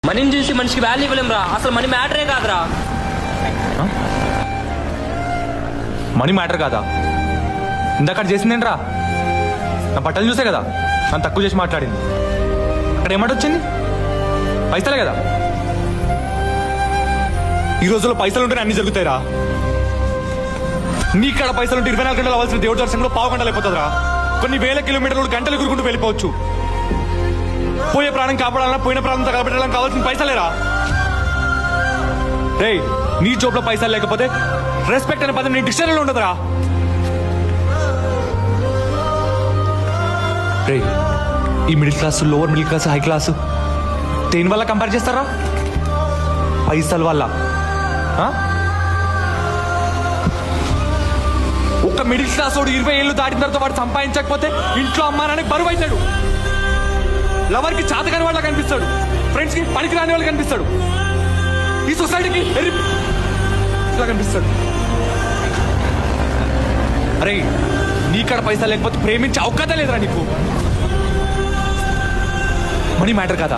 మనీని చూసి మనిషికి వాల్యూ ఇవ్వలేం రా. అసలు మనీ మ్యాటరే కాదురా. మనీ మ్యాటర్ కాదా? ఇందాక చేసిందేంట్రా? నా బట్టలు చూసే కదా నన్ను తక్కువ చేసి మాట్లాడింది. అక్కడ ఏమాట వచ్చింది? పైసలే కదా. ఈ రోజుల్లో పైసలు ఉంటేనే అన్ని జరుగుతాయిరా. నీ ఇక్కడ పైసలు ఉంటే 24 గంటలు అవ్వాల్సిన దేవుడి దర్శనంలో పావు గంటలు అయిపోతుందిరా. కొన్ని వేల కిలోమీటర్లు గంటలు ఎగురుకుంటూ వెళ్ళిపోవచ్చు. పోయే ప్రాణం కాపాడాలన్నా పోయిన ప్రాణంతో కాపాడాలని కావాల్సిన పైసలేరా. రే, నీ జోబులో పైసలు లేకపోతే రెస్పెక్ట్ అనే పదం నీ డిక్షనరీలో ఉండదురా. రే, ఈ middle class, lower middle class, high class దేని వల్ల కంపేర్ చేస్తారా? పైసల వల్ల. ఒక్క మిడిల్ క్లాస్ వాడు 20 ఏళ్ళు దాటిన తర్వాత వాడు సంపాదించకపోతే ఇంట్లో అమ్మానానికి బరువు అవుతాడు. లవర్ కి చాతకాని వాళ్ళ కనిపిస్తాడు. ఫ్రెండ్స్ కి పనికి రాని వాళ్ళు కనిపిస్తాడు. ఈ సొసైటీకి ఇలా కనిపిస్తాడు. అరే, నీకడ పైసా లేకపోతే ప్రేమించే అవకాశం లేదురా నీకు. మనీ మ్యాటర్ కాదా?